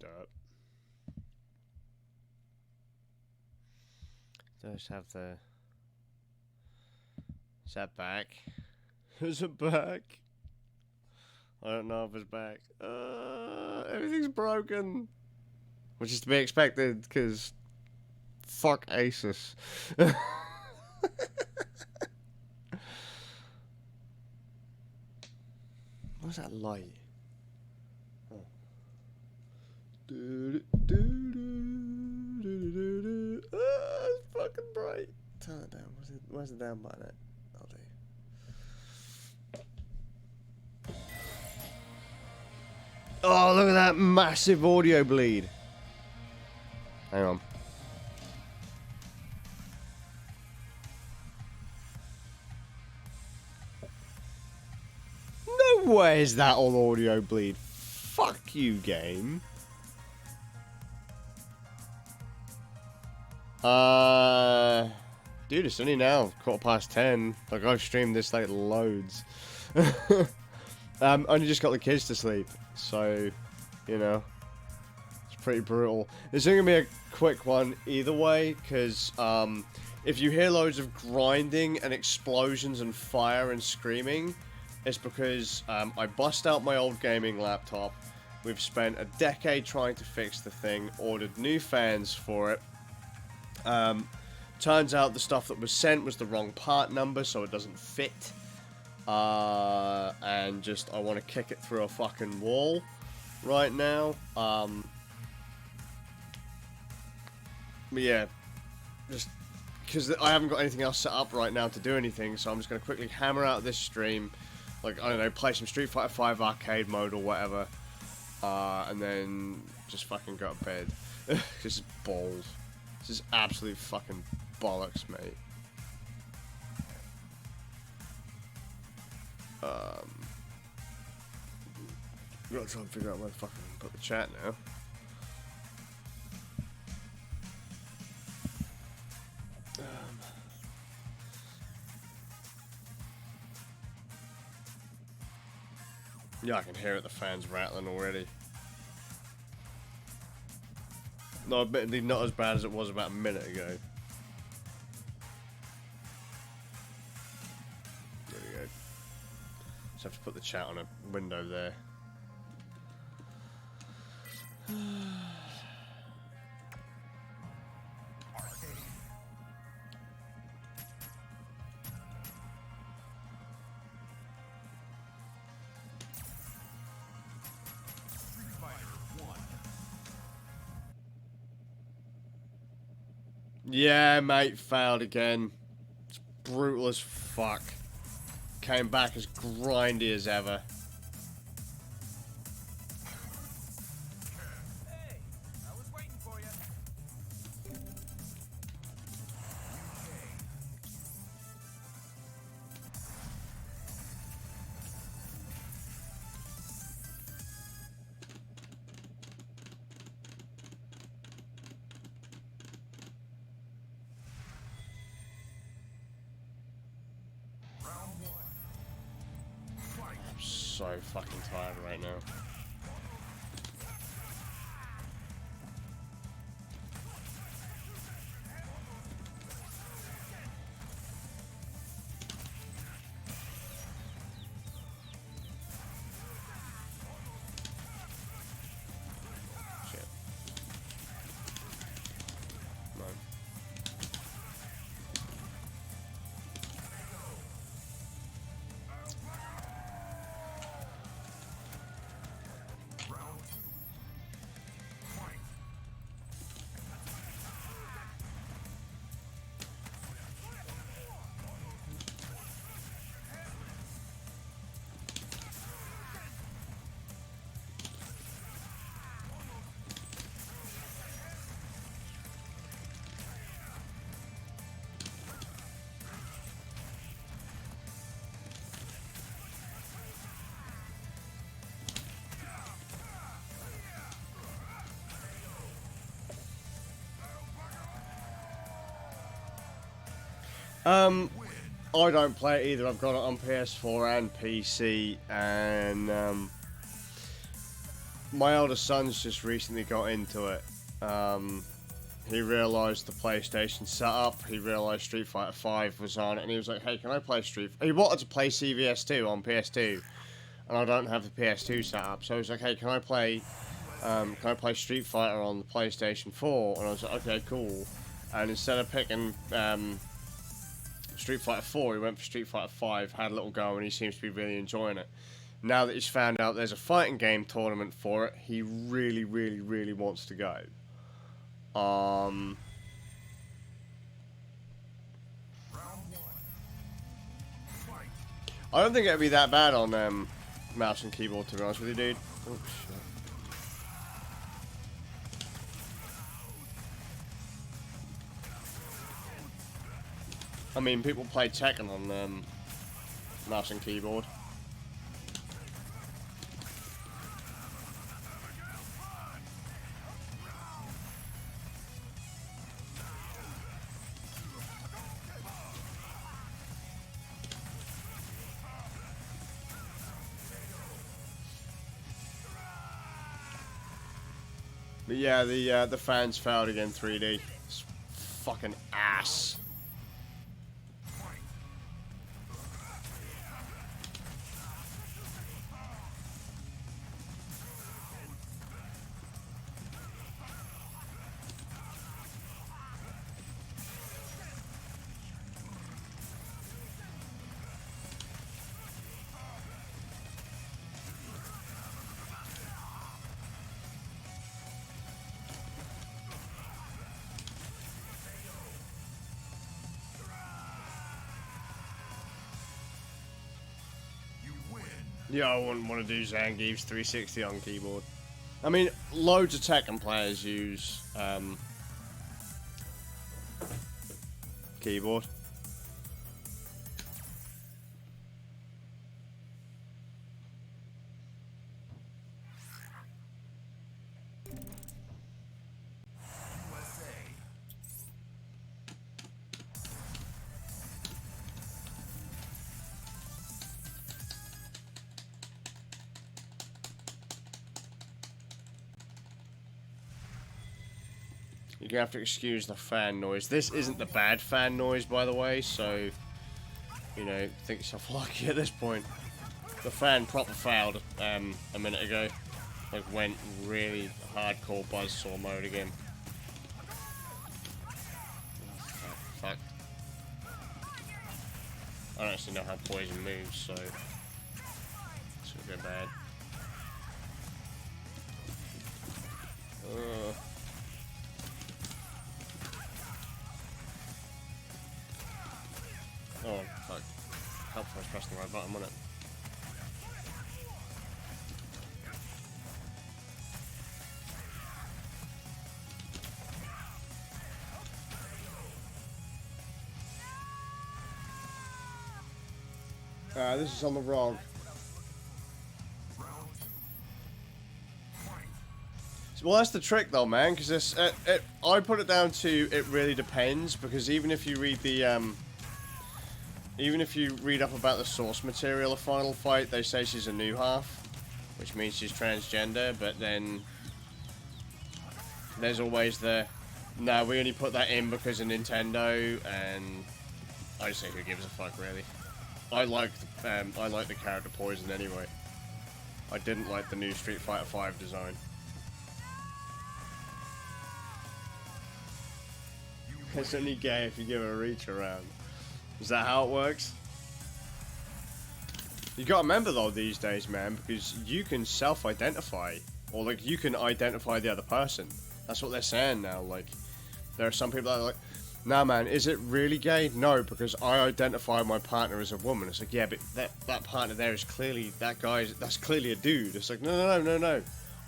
Derp. Just have the... Is that back? Is it back? I don't know if it's back. Everything's broken. Which is to be expected, because... Fuck Asus. What's that light? Oh. It's fucking bright. Turn it down. Where's the down button at? I'll do. Oh, look at that massive audio bleed. Hang on. No way is that all audio bleed. Fuck you, game. Dude, it's only now 10:15. Like, I've streamed this like loads. Only just got the kids to sleep, so you know, it's pretty brutal. It's only gonna be a quick one either way, because if you hear loads of grinding and explosions and fire and screaming, it's because I bust out my old gaming laptop. We've spent a decade trying to fix the thing, ordered new fans for it. Turns out the stuff that was sent was the wrong part number, so it doesn't fit. And just, I want to kick it through a fucking wall right now. But yeah, just because I haven't got anything else set up right now to do anything, so I'm just going to quickly hammer out this stream. Like, I don't know, play some Street Fighter 5 arcade mode or whatever. And then just fucking go to bed. This is balls. This is absolute fucking bollocks, mate. Gotta try and figure out where the fuck I can put the chat now. Yeah, I can hear it, the fans rattling already. No, admittedly not as bad as it was about a minute ago. There we go. Just have to put the chat on a window there. Yeah, mate, failed again. It's brutal as fuck. Came back as grindy as ever. Hey, I was waiting for you. I'm so fucking tired right now. Shit. No. I don't play it either. I've got it on PS4 and PC, and my eldest son's just recently got into it. He realised the PlayStation setup. He realised Street Fighter 5 was on it, and he was like, "Hey, can I play Street?" He wanted to play CVS2 on PS2, and I don't have the PS2 set up, so he was like, "Hey, can I play Street Fighter on the PlayStation 4?" And I was like, "Okay, cool." And instead of picking Street Fighter 4, he went for Street Fighter 5, had a little go, and he seems to be really enjoying it. Now that he's found out there's a fighting game tournament for it, he really, really, really wants to go. I don't think it'd be that bad on mouse and keyboard, to be honest with you, dude. Oh, shit. I mean, people play Tekken on mouse and keyboard. But yeah, the fans failed again 3D. It's fucking ass. Yeah, I wouldn't want to do Zangief's 360 on keyboard. I mean, loads of Tekken players use keyboard. You're gonna have to excuse the fan noise. This isn't the bad fan noise, by the way, so, you know, think yourself lucky at this point. The fan proper failed a minute ago. Like, went really hardcore buzzsaw mode again. Fuck. I don't actually know how poison moves, so it's gonna go bad. Oh, fuck. Helpful I was pressing the right button, wasn't it? This is on the ROG. Well, that's the trick, though, man. Because I put it down to it really depends. Because even if you read the even if you read up about the source material of Final Fight, they say she's a new half, which means she's transgender. But then there's always the no, we only put that in because of Nintendo, and I just think who gives a fuck, really. I like the character Poison anyway. I didn't like the new Street Fighter 5 design. It's only gay if you give a reach around. Is that how it works? You gotta remember though these days, man, because you can self-identify, or like you can identify the other person. That's what they're saying now. Like, there are some people that are like, "Nah, man, is it really gay?" No, because I identify my partner as a woman. It's like, yeah, but that partner there is clearly that's clearly a dude. It's like, no.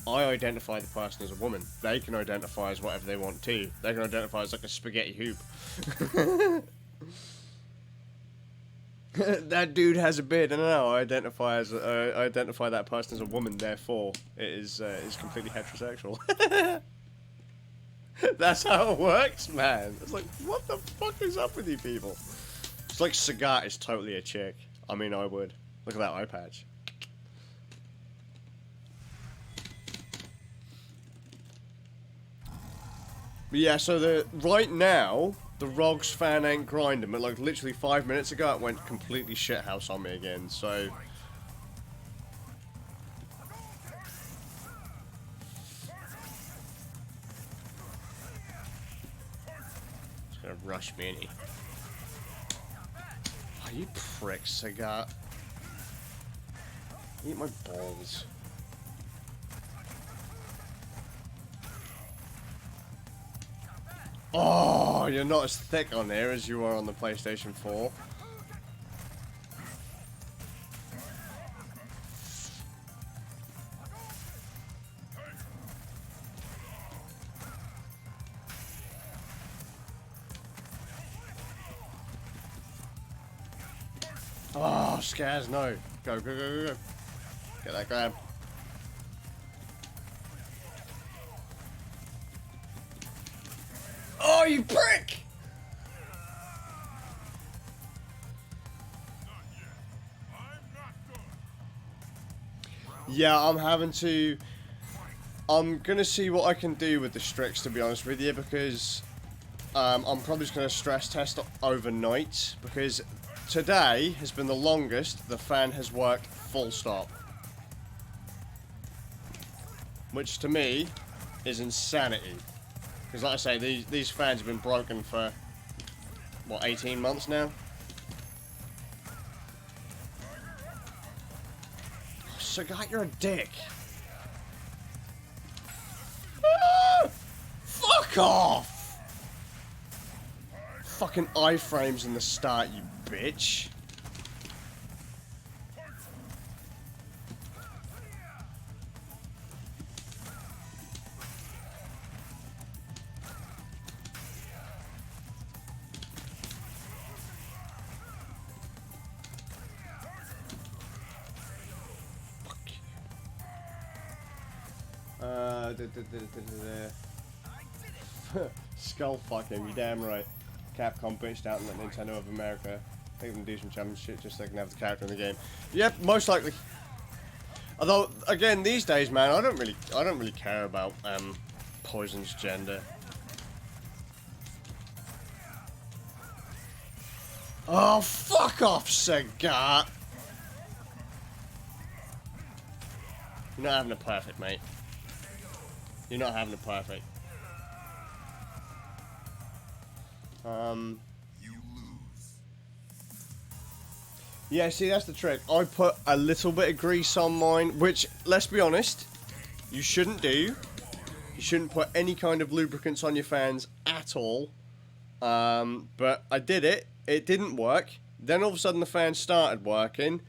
I identify the person as a woman. They can identify as whatever they want too. They can identify as like a spaghetti hoop. That dude has a beard. No. I identify that person as a woman. Therefore, it is completely heterosexual. That's how it works, man. It's like, what the fuck is up with you people? It's like Sagat is totally a chick. I mean, I would. Look at that eye patch. But yeah, so right now, the ROG's fan ain't grinding, but like literally 5 minutes ago, it went completely shithouse on me again, so... It's gonna rush me, ain't he? Oh, you prick, Sagat. Eat my balls. Oh, you're not as thick on there as you are on the PlayStation 4. Oh, Scaz, no. Go, go, go, go, go. Get that grab. Oh, you prick! Yeah, I'm gonna see what I can do with the Strix, to be honest with you, because I'm probably just gonna stress test overnight, because today has been the longest the fan has worked full stop. Which to me is insanity. Because like I say, these fans have been broken for, what, 18 months now? Sagat, you're a dick. Ah! Fuck off! Fucking iframes in the start, you bitch. Skull fucking, you damn right. Capcom bitched out and let Nintendo of America take them to do some challenge shit just so they can have the character in the game. Yep, most likely. Although, again, these days, man, I don't really care about Poison's gender. Oh, fuck off, Sagat! You're not having a perfect, mate. You're not having a perfect. You lose. Yeah, see, that's the trick. I put a little bit of grease on mine, which, let's be honest, you shouldn't do. You shouldn't put any kind of lubricants on your fans at all. But I did it. It didn't work. Then all of a sudden the fans started working.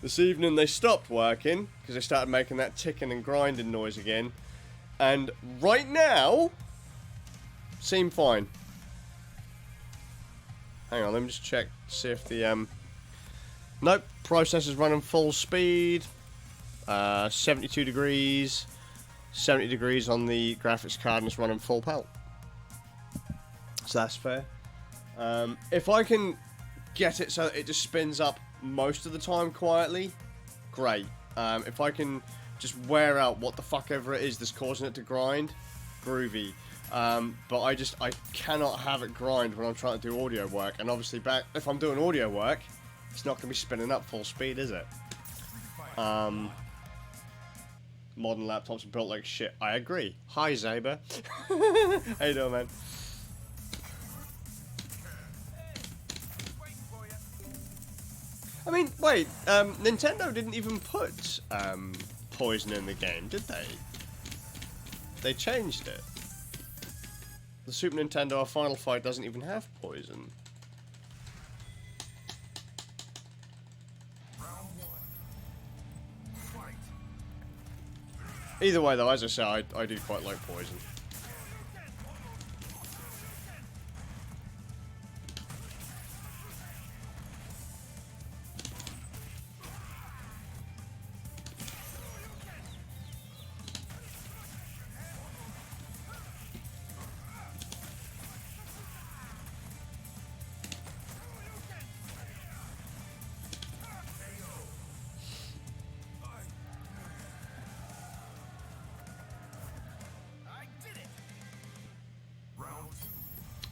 This evening they stopped working because they started making that ticking and grinding noise again. And right now, seem fine. Hang on, let me just check, see if the, nope, processor's running full speed. 72 degrees. 70 degrees on the graphics card and it's running full pelt. So that's fair. If I can get it so that it just spins up most of the time quietly, great. If I can just wear out what the fuck ever it is that's causing it to grind, groovy. But I cannot have it grind when I'm trying to do audio work. And obviously if I'm doing audio work, it's not going to be spinning up full speed, is it? Modern laptops are built like shit. I agree. Hi, Zaber. How you doing, man? I mean, wait, Nintendo didn't even put poison in the game, did they? They changed it. The Super Nintendo Final Fight doesn't even have poison. Either way, though, as I say, I do quite like poison.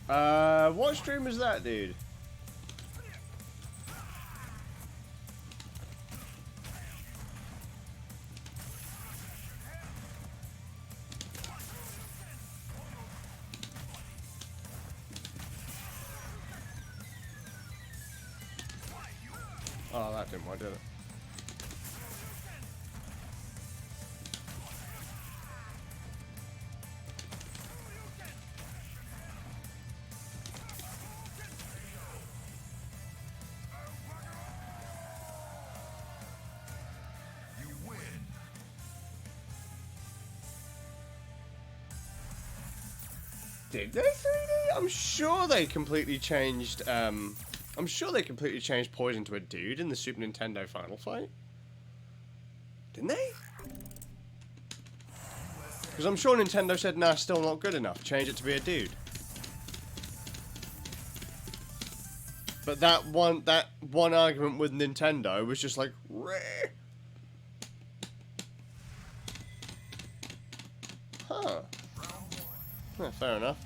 What stream was that, dude? Oh, that didn't work, did it? Did they 3D? I'm sure they completely changed, I'm sure they completely changed Poison to a dude in the Super Nintendo Final Fight. Didn't they? Because I'm sure Nintendo said, nah, still not good enough. Change it to be a dude. But that one argument with Nintendo was just like, reh. Huh. Yeah, fair enough.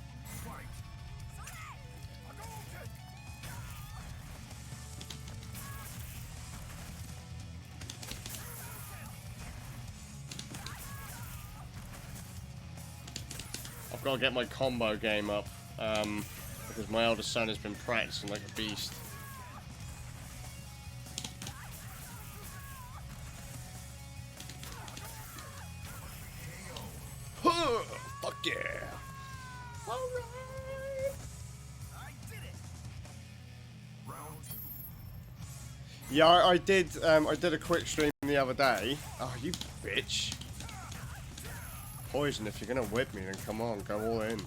I've got to get my combo game up, because my eldest son has been practicing like a beast. Huh, fuck yeah! Alright! I did it. Round 2. Yeah, I did a quick stream the other day. Oh, you bitch. Poison, if you're gonna whip me, then come on, go all in.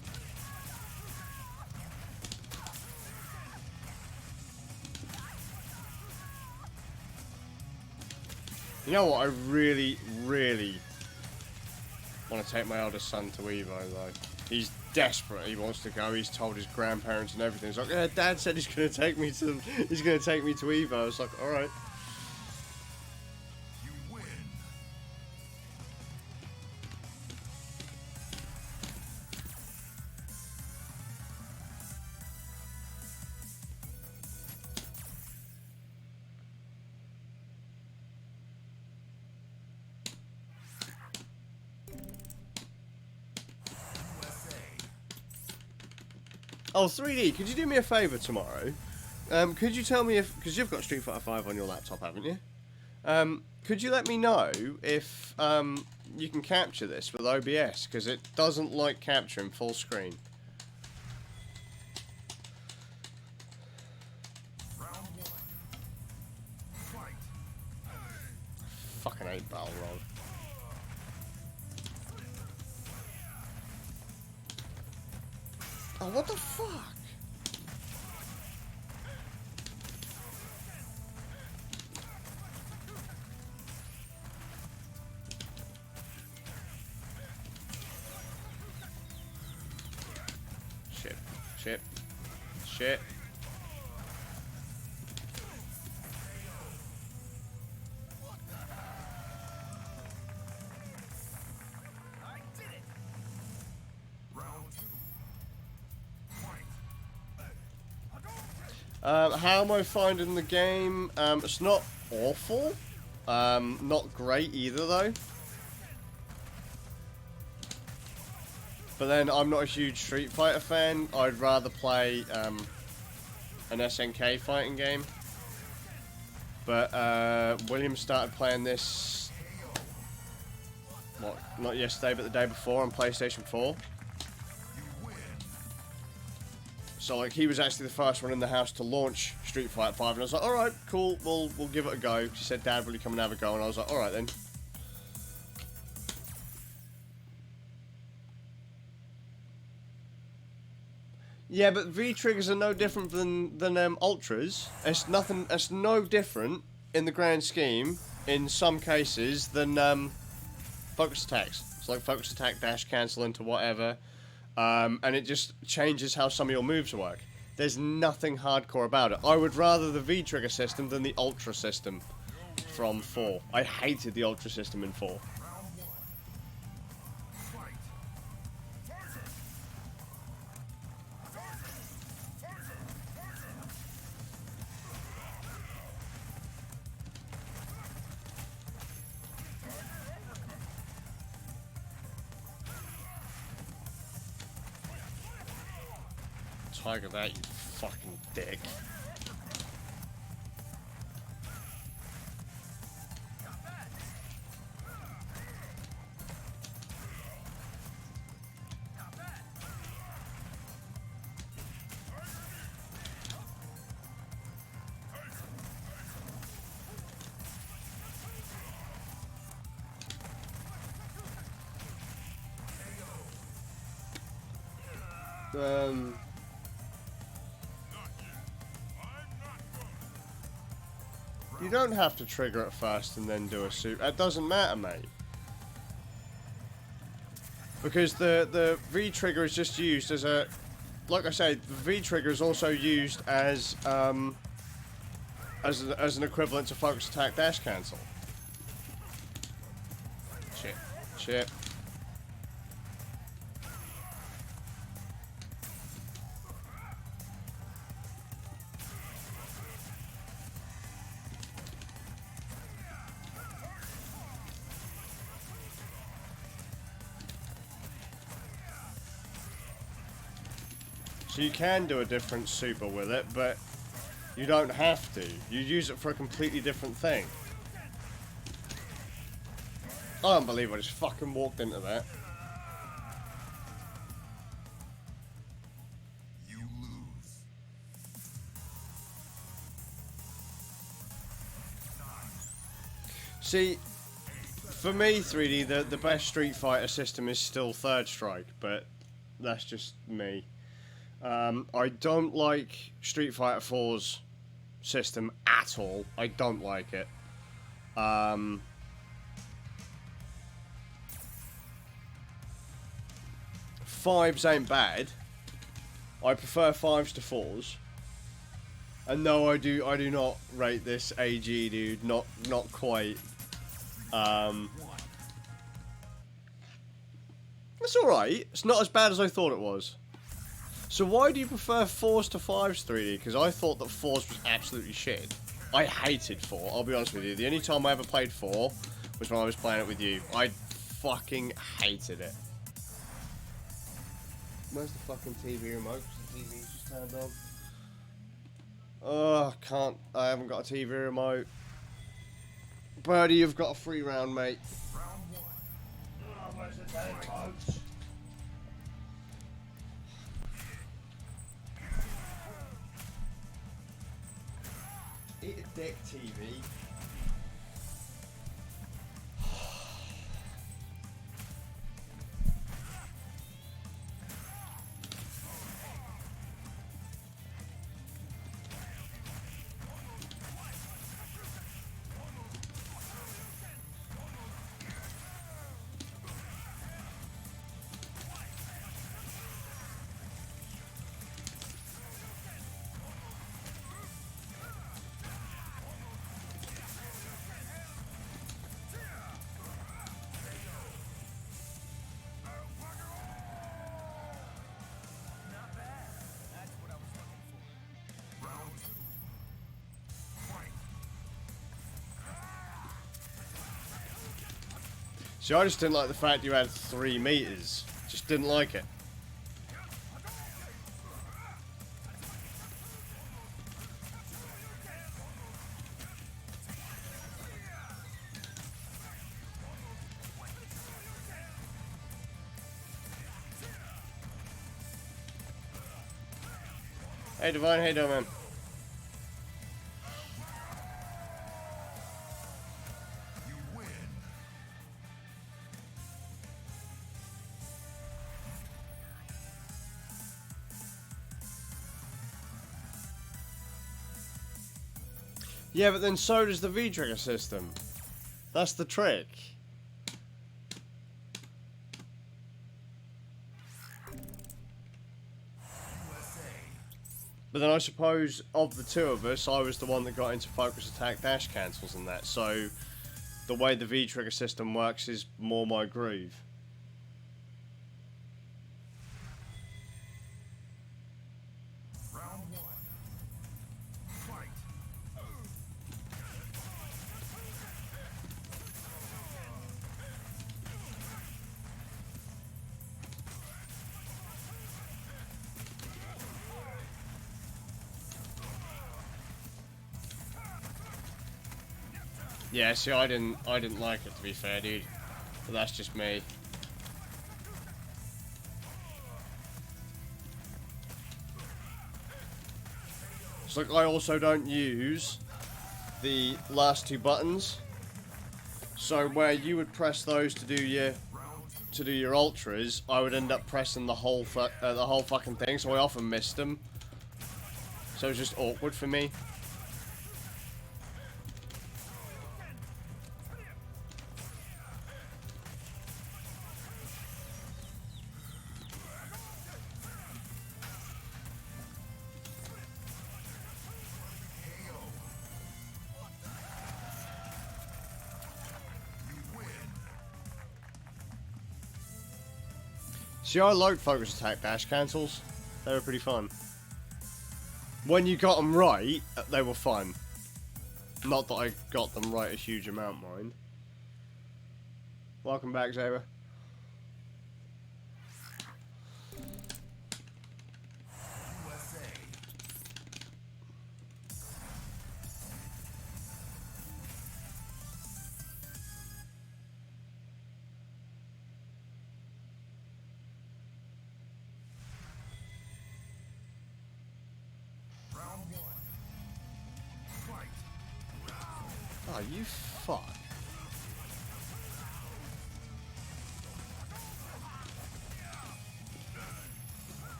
You know what, I really, really want to take my eldest son to Evo, though. He's desperate, he wants to go, he's told his grandparents and everything. He's like, yeah, Dad said he's gonna take me to Evo. It's like, alright. Oh, 3D, could you do me a favour tomorrow? Could you tell me if... Because you've got Street Fighter 5 on your laptop, haven't you? Could you let me know if you can capture this with OBS? Because it doesn't like capturing full screen. Fucking hate Battle Road. Oh, what the fuck? Shit. Shit. Shit. How am I finding the game? It's not awful. Not great either, though. But then, I'm not a huge Street Fighter fan. I'd rather play an SNK fighting game. But William started playing this, what, not yesterday, but the day before on PlayStation 4. So, like, he was actually the first one in the house to launch Street Fighter 5, and I was like, alright, cool, we'll give it a go. She said, Dad, will you come and have a go? And I was like, alright then. Yeah, but V-triggers are no different than Ultras. It's no different in the grand scheme, in some cases, than focus attacks. It's like focus attack, dash, cancel into whatever. And it just changes how some of your moves work. There's nothing hardcore about it. I would rather the V-trigger system than the Ultra system from 4. I hated the Ultra system in 4. tiger that, you fucking dick. You don't have to trigger it first and then do a suit. That doesn't matter, mate. Because the V trigger is just used as a, like I said, the V trigger is also used as an equivalent to focus attack dash cancel. Shit, shit. So you can do a different super with it, but you don't have to. You use it for a completely different thing. I don't believe I just fucking walked into that. You lose. See, for me, 3D, the best Street Fighter system is still Third Strike, but that's just me. I don't like Street Fighter 4's system at all. I don't like it. Fives ain't bad. I prefer 5s to 4s. And no, I do not rate this AG, dude. Not quite. It's alright. It's not as bad as I thought it was. So why do you prefer 4s to 5s, 3D? Because I thought that 4s was absolutely shit. I hated 4, I'll be honest with you. The only time I ever played 4 was when I was playing it with you. I fucking hated it. Where's the fucking TV remote? The TV's just turned on. Oh, I haven't got a TV remote. Birdie, you've got a free round, mate. Round one. Oh, where's the damn remote? Eat a dick, TV. See, I just didn't like the fact you had 3 meters. Just didn't like it. Hey Divine, how you doing, man? You win. Yeah, but then so does the V-trigger system. That's the trick. But then I suppose, of the two of us, I was the one that got into focus attack dash cancels and that, so the way the V-trigger system works is more my groove. Round one. Fight. Yeah, see, I didn't like it, to be fair, dude. But that's just me. It's like I also don't use the last two buttons. So where you would press those to do your ultras, I would end up pressing the whole fucking thing. So I often missed them. So it's just awkward for me. See, I liked focus attack dash cancels. They were pretty fun. When you got them right, they were fun. Not that I got them right a huge amount, mind. Welcome back, Zara. Oh, you fuck.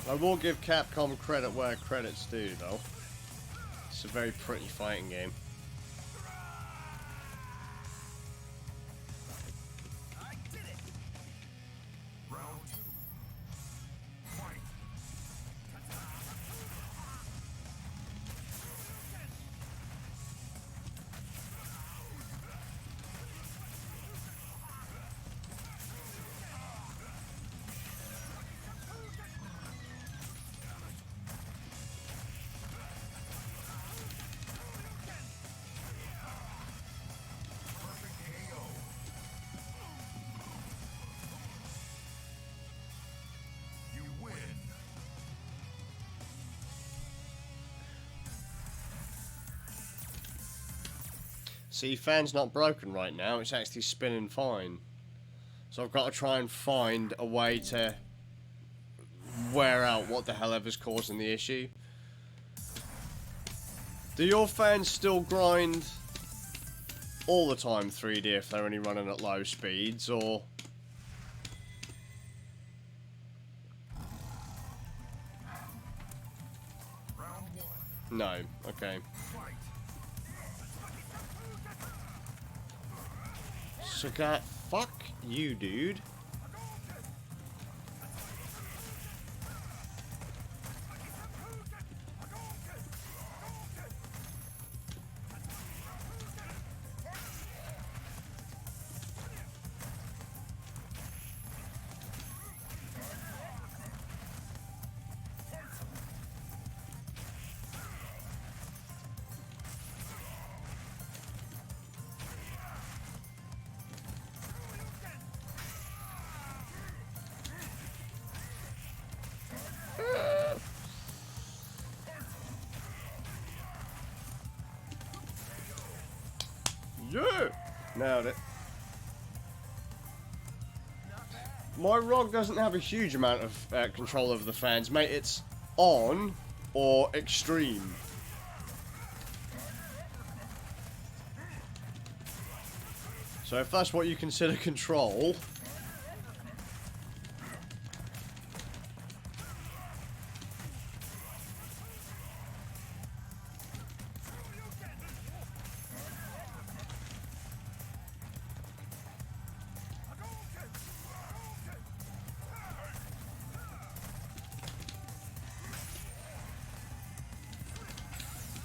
I will give Capcom credit where credit's due, though. It's a very pretty fighting game. See, fan's not broken right now, it's actually spinning fine. So I've got to try and find a way to wear out what the hell ever's causing the issue. Do your fans still grind all the time 3D if they're only running at low speeds, or... No, okay. So fuck you, dude. Yeah! Nailed it. My ROG doesn't have a huge amount of control over the fans, mate. It's on or extreme. So if that's what you consider control...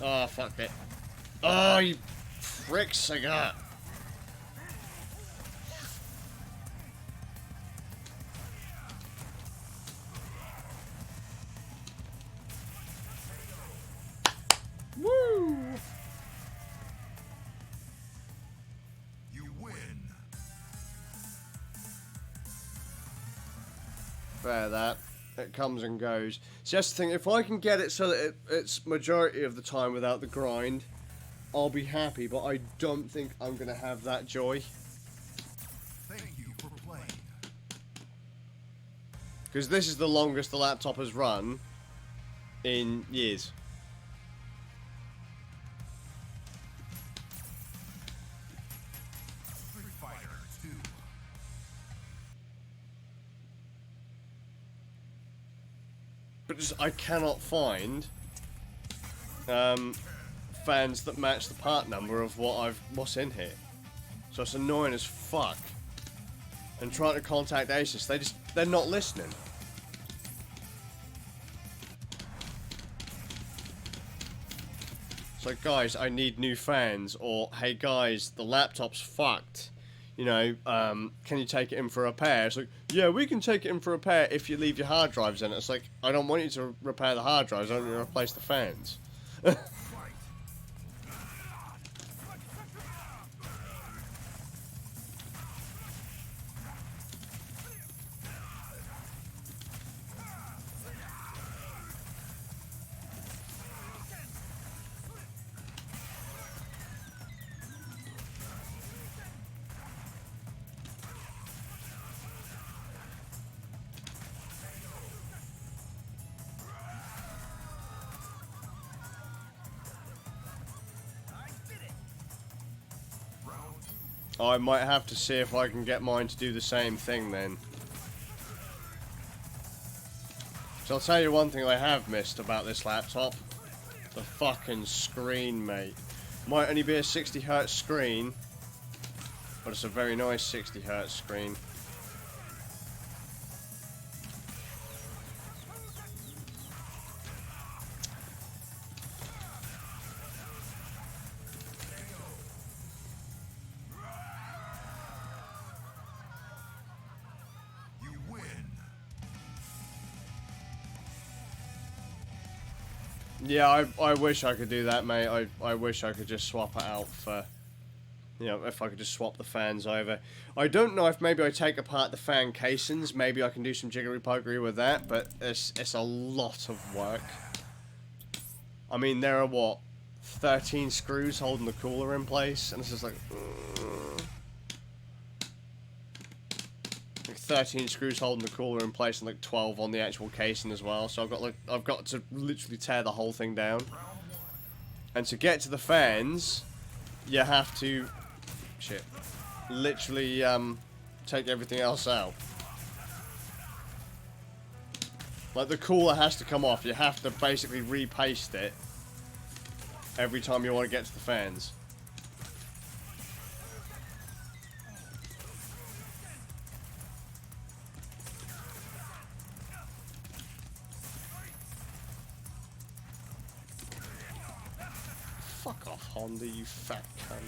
Oh, fuck it. Oh, you pricks, I got. Woo! fair, that. It comes and goes. So that's the thing, if I can get it so that it's majority of the time without the grind, I'll be happy, but I don't think I'm going to have that joy. Thank you for playing. Because this is the longest the laptop has run in years. Street Fighter 2. But just, I cannot find fans that match the part number of what's in here. So it's annoying as fuck. And trying to contact Asus, they're not listening. It's like, guys, I need new fans, or hey guys, the laptop's fucked. You know, can you take it in for a repair? It's like, yeah, we can take it in for a repair if you leave your hard drives in it. It's like, I don't want you to repair the hard drives, I want you to replace the fans. I might have to see if I can get mine to do the same thing then. So I'll tell you one thing I have missed about this laptop. The fucking screen, mate. Might only be a 60Hz screen, but it's a very nice 60Hz screen. Yeah, I wish I could do that, mate. I wish I could just swap it out for, you know, if I could just swap the fans over. I don't know if maybe I take apart the fan casings. Maybe I can do some jiggery-pokery with that, but it's a lot of work. I mean, there are, what, 13 screws holding the cooler in place? And it's just like... 13 screws holding the cooler in place and like 12 on the actual casing as well. So I've got to literally tear the whole thing down. And to get to the fans, you have to literally take everything else out. Like the cooler has to come off. You have to basically repaste it every time you want to get to the fans. Fuck off, Honda, you fat cunt.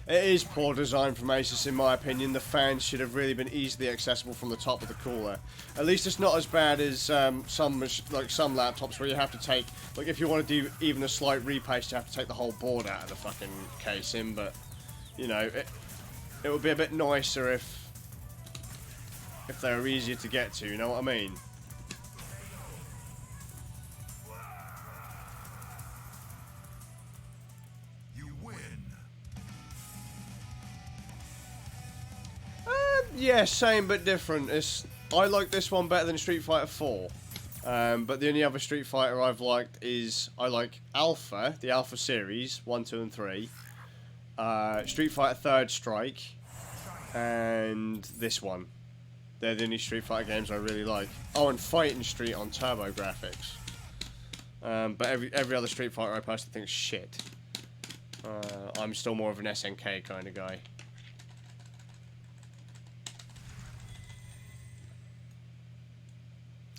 It is poor design from Asus, in my opinion. The fans should have really been easily accessible from the top of the cooler. At least it's not as bad as some laptops where you have to take, like, if you want to do even a slight repaste, you have to take the whole board out of the fucking casing. But you know, it would be a bit nicer if they were easier to get to. You know what I mean? Yeah, same but different. I like this one better than Street Fighter 4. But the only other Street Fighter I've liked is, I like Alpha, the Alpha series, 1, 2, and 3. Street Fighter 3rd Strike, and this one. They're the only Street Fighter games I really like. Oh, and Fighting Street on Turbo Graphics. But every other Street Fighter I personally think is shit. I'm still more of an SNK kind of guy.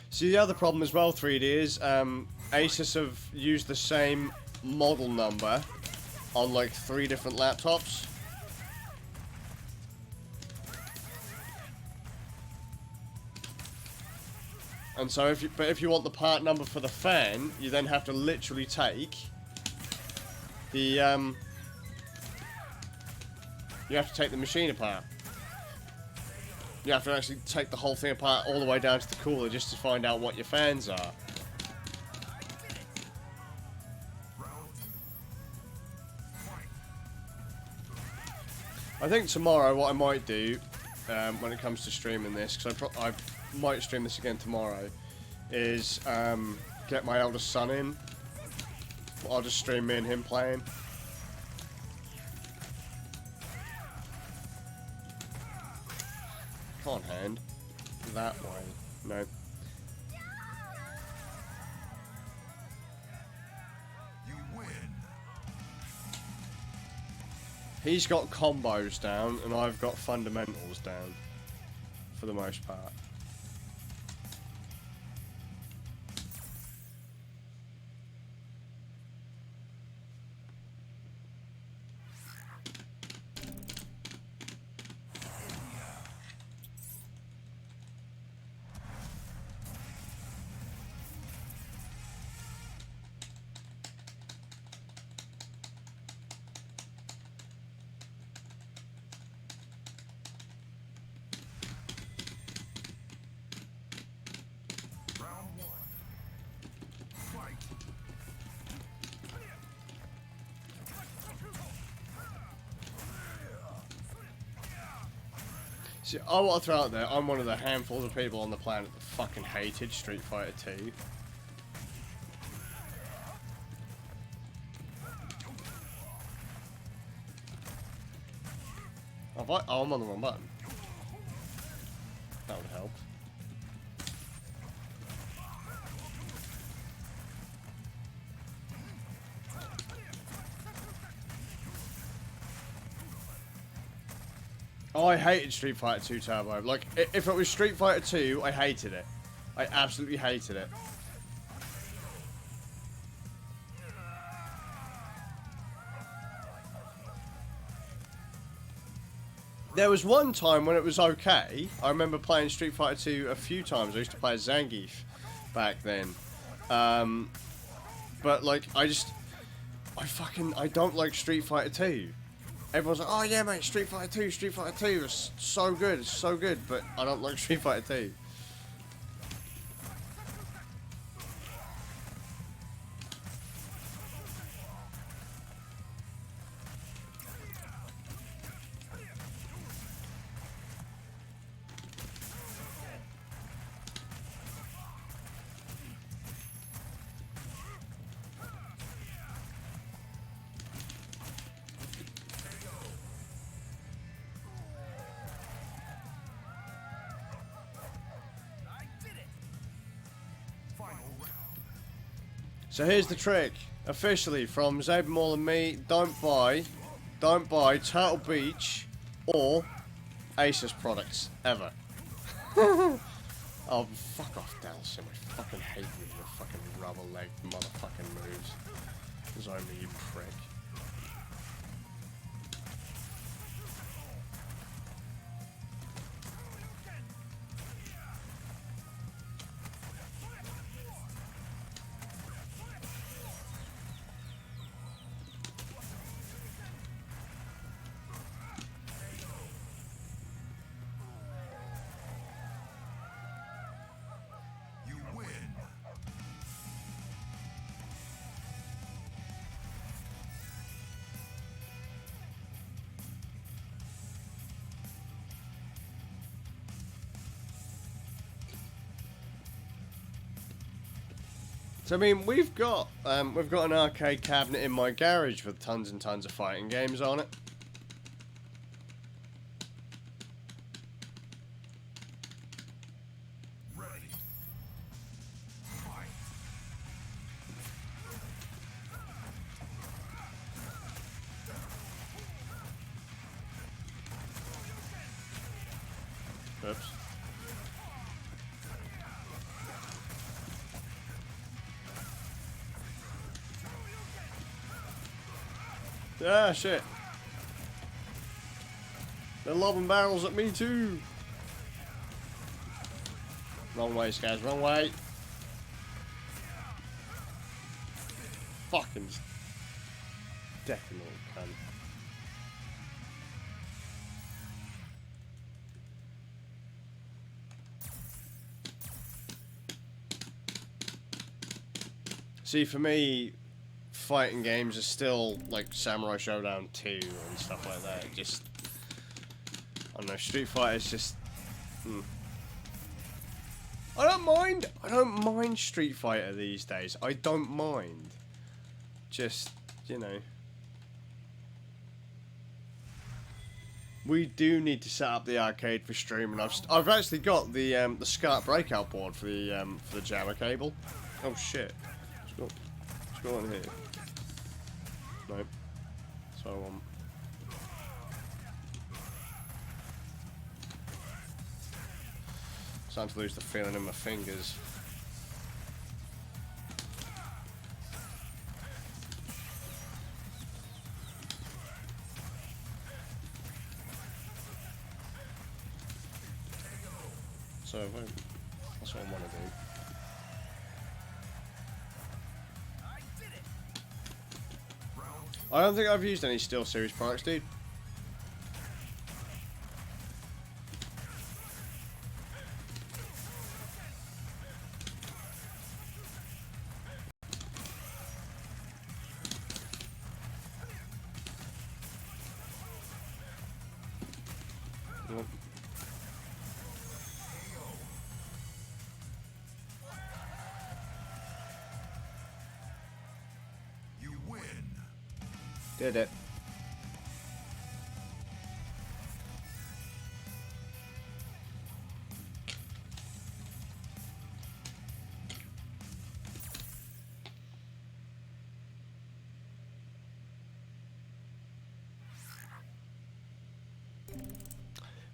See, the other problem as well, 3D, is Asus have used the same model number on like 3 different laptops. And so if you want the part number for the fan, you then have to literally take you have to take the machine apart. You have to actually take the whole thing apart all the way down to the cooler just to find out what your fans are. I think tomorrow what I might do, when it comes to streaming this, because I might stream this again tomorrow, is get my eldest son in. I'll just stream me and him playing. Can't hand. That way. No. You win. He's got combos down, and I've got fundamentals down. For the most part. Round one. Fight. See, I want to throw out there, I'm one of the handfuls of people on the planet that fucking hated Street Fighter 2. Oh, I'm on the wrong button. That would help. Oh, I hated Street Fighter 2 Turbo. Like, if it was Street Fighter 2, I hated it. I absolutely hated it. There was one time when it was okay. I remember playing Street Fighter 2 a few times. I used to play as Zangief back then. But, like, I don't like Street Fighter 2. Everyone's like, oh yeah mate, Street Fighter 2 is so good, it's so good, but I don't like Street Fighter 2. Final round. So here's the trick, officially from Zabamall and me, don't buy Turtle Beach or Asus products, ever. Oh, fuck off, Dallas. I fucking hate you with your fucking rubber-legged motherfucking moves. It's only you prick. You win. So I mean, we've got an arcade cabinet in my garage with tons and tons of fighting games on it. Ready. Fight. Oops. Ah, shit. They're lobbing barrels at me too. Wrong way, guys. Wrong way. Fucking. Definitely can. See, for me, fighting games are still like Samurai Showdown 2 and stuff like that. Just, I don't know, Street Fighter's just... I don't mind Street Fighter these days. I don't mind. Just, you know. We do need to set up the arcade for streaming. I've actually got the SCART breakout board for the jammer cable. Oh shit. What's going on here? Nope. So starting to lose the feeling in my fingers. So that's what I want to do. I don't think I've used any Steel Series products, dude. Nope. You win. Did it.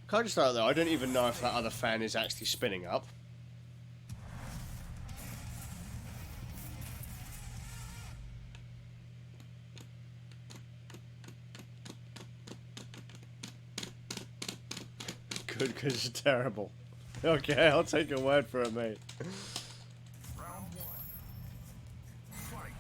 Can I just start though? I don't even know if that other fan is actually spinning up. Good, because it's terrible. Okay, I'll take your word for it, mate. Round one. Fight.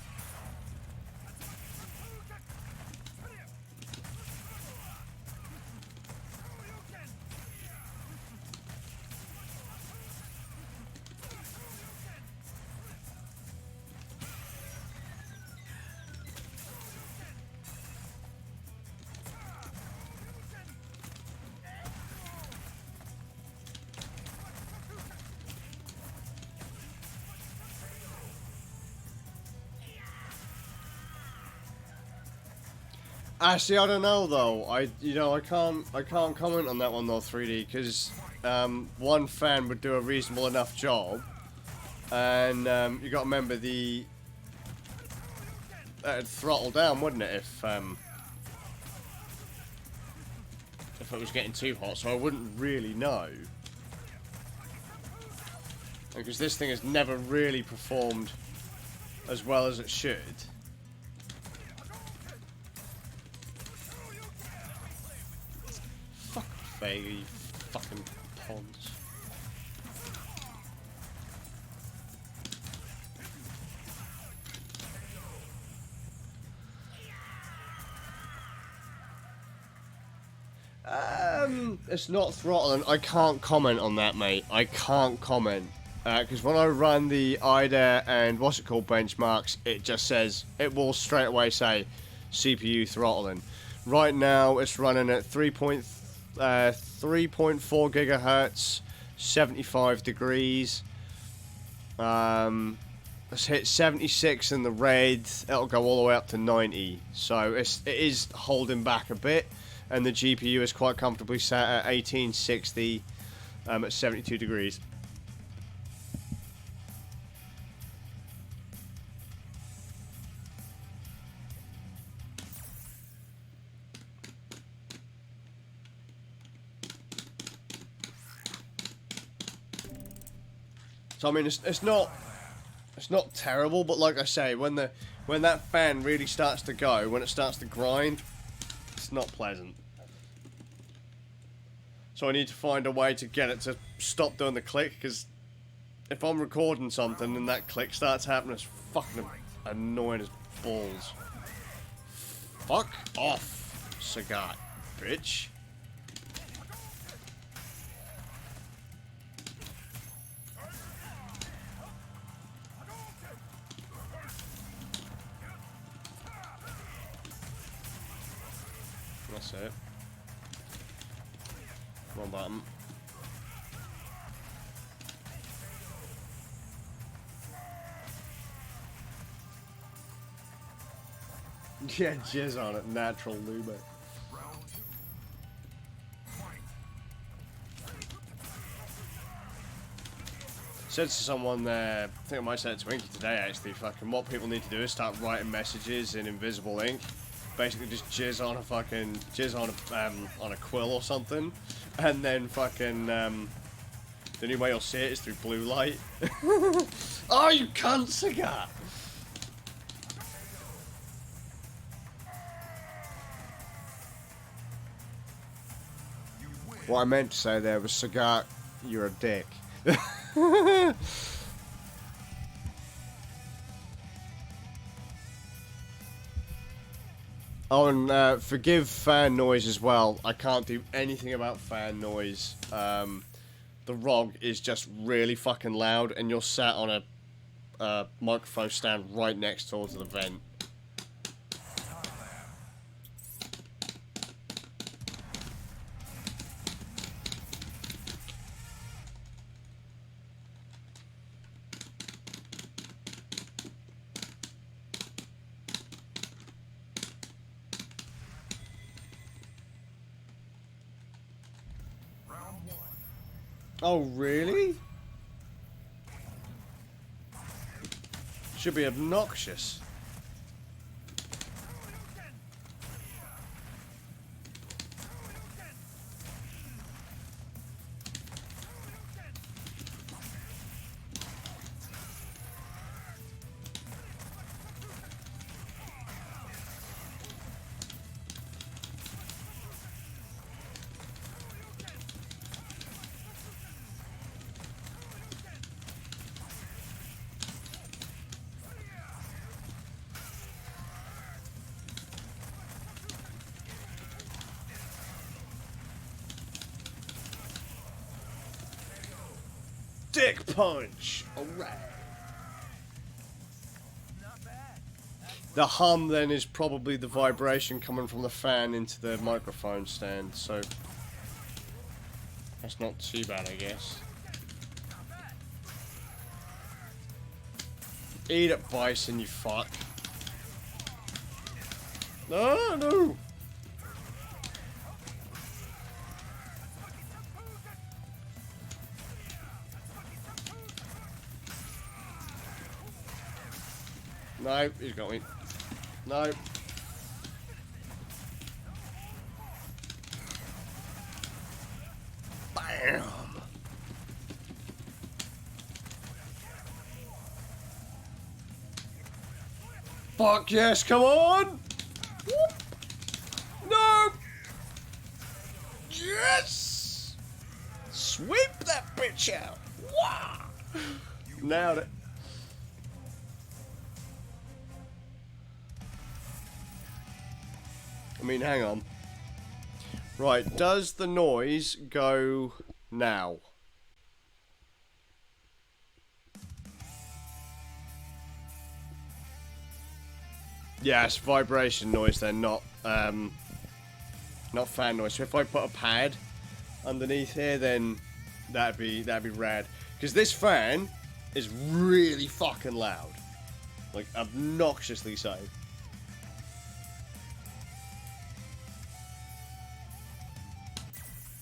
Actually, I don't know though. I can't comment on that one though, 3D, because one fan would do a reasonable enough job, and you got to remember the it'd throttle down, wouldn't it, if it was getting too hot. So I wouldn't really know, because this thing has never really performed as well as it should. You fucking ponds. It's not throttling. I can't comment on that, mate. I can't comment. Because when I run the IDA and what's it called benchmarks, it just says, it will straight away say CPU throttling. Right now, it's running at 3.4 gigahertz, 75 degrees. Let's hit 76 in the red. It'll go all the way up to 90. So it is holding back a bit, and the GPU is quite comfortably set at 1860 at 72 degrees. So I mean, it's not terrible, but like I say, when that fan really starts to go, when it starts to grind, it's not pleasant. So I need to find a way to get it to stop doing the click, because if I'm recording something and that click starts happening, it's fucking annoying as balls. Fuck off, Sagat, bitch. That's it. One button. Yeah, jizz on it, natural lube. Round 2. Fight. Said to someone there, I think I might say it to Inky today actually, fucking what people need to do is start writing messages in invisible ink. Basically just jizz on a fucking, on a quill or something. And then fucking, the only way you'll see it is through blue light. Oh, you cunt, Sagat! You win. What I meant to say there was, Sagat, you're a dick. Oh, and forgive fan noise as well. I can't do anything about fan noise. The ROG is just really fucking loud, and you're sat on a microphone stand right next door to the vent. Round 1. Oh, really? Should be obnoxious. Dick punch! Alright. The hum then is probably the vibration coming from the fan into the microphone stand, so that's not too bad, I guess. Eat it, Bison, you fuck. No, no! No, he's got me. No. Bam! Fuck yes, come on! Whoop. No! Yes! Sweep that bitch out! Wow! Nailed it. I mean, hang on. Right, does the noise go now? Yes, vibration noise then, not fan noise. So if I put a pad underneath here, then that'd be rad. Because this fan is really fucking loud, like obnoxiously so.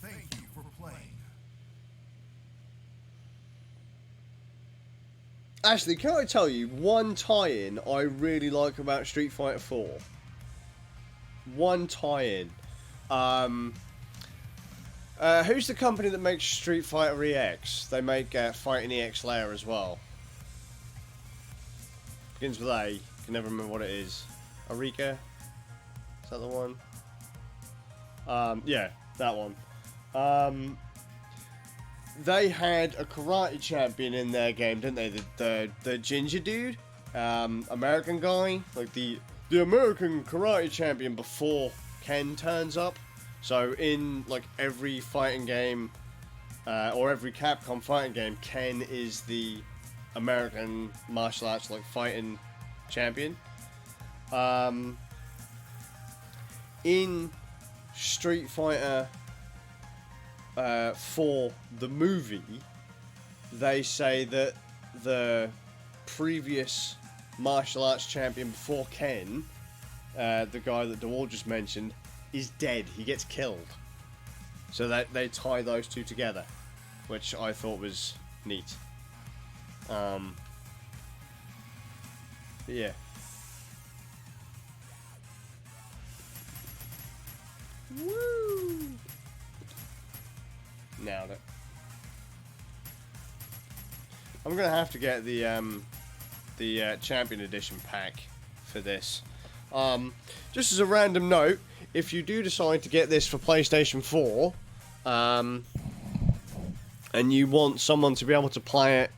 Thank you for playing. Actually, can I tell you one tie-in I really like about Street Fighter 4? One tie-in. Who's the company that makes Street Fighter EX? They make Fighting EX Layer as well. Begins with A. Can never remember what it is. Arika? Is that the one? Yeah, that one. They had a karate champion in their game, didn't they? The ginger dude, American guy, like the the American Karate Champion before Ken turns up. So in like every fighting game, or every Capcom fighting game, Ken is the American martial arts like fighting champion. In Street Fighter 4, the movie, they say that the previous martial arts champion before Ken, the guy that DeWall just mentioned, is dead. He gets killed. So that they tie those two together, which I thought was neat. Yeah. Woo! Nailed it. I'm gonna have to get the Champion Edition pack for this. Just as a random note, if you do decide to get this for PlayStation 4, and you want someone to be able to play it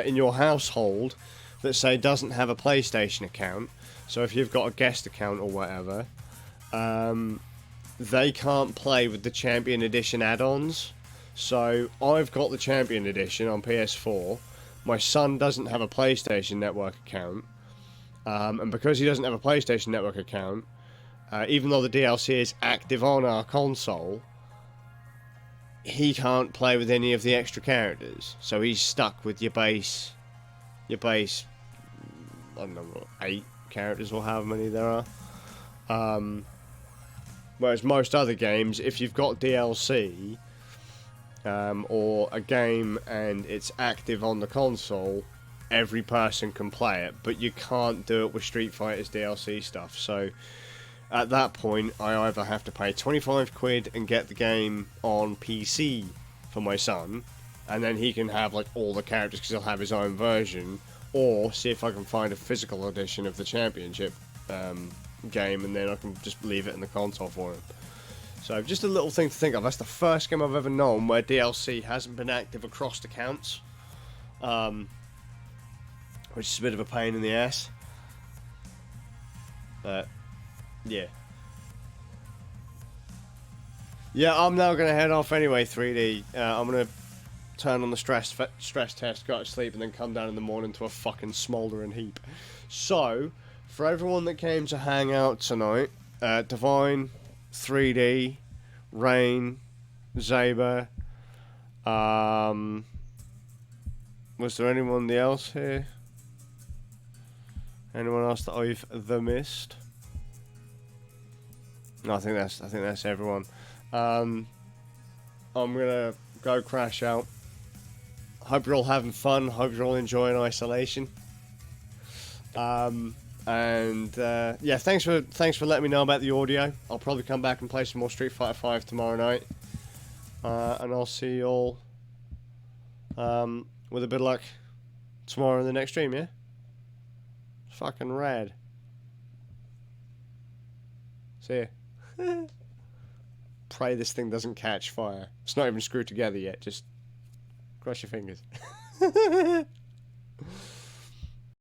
in your household that, say, doesn't have a PlayStation account, so if you've got a guest account or whatever, they can't play with the Champion Edition add-ons. So I've got the Champion Edition on PS4. My son doesn't have a PlayStation Network account, and because he doesn't have a PlayStation Network account, even though the DLC is active on our console, he can't play with any of the extra characters. So he's stuck with your base, I don't know, 8 characters or however many there are. Whereas most other games, if you've got DLC, or a game and it's active on the console, every person can play it, but you can't do it with Street Fighter's DLC stuff. So at that point, I either have to pay 25 quid and get the game on PC for my son, and then he can have like all the characters because he'll have his own version, or see if I can find a physical edition of the Championship game, and then I can just leave it in the console for him. So just a little thing to think of. That's the first game I've ever known where DLC hasn't been active across accounts, which is a bit of a pain in the ass. But yeah. Yeah, I'm now going to head off anyway, 3D. I'm going to turn on the stress test, go to sleep, and then come down in the morning to a fucking smouldering heap. So, for everyone that came to hang out tonight, Divine, 3D, Rain, Zaber, was there anyone else here? Anyone else that I've missed? No, I think that's everyone. I'm gonna go crash out. Hope you're all having fun. Hope you're all enjoying isolation. Yeah, thanks for letting me know about the audio. I'll probably come back and play some more Street Fighter 5 tomorrow night. And I'll see you all with a bit of luck tomorrow in the next stream, yeah? Fucking rad. See ya. Pray this thing doesn't catch fire. It's not even screwed together yet, just cross your fingers.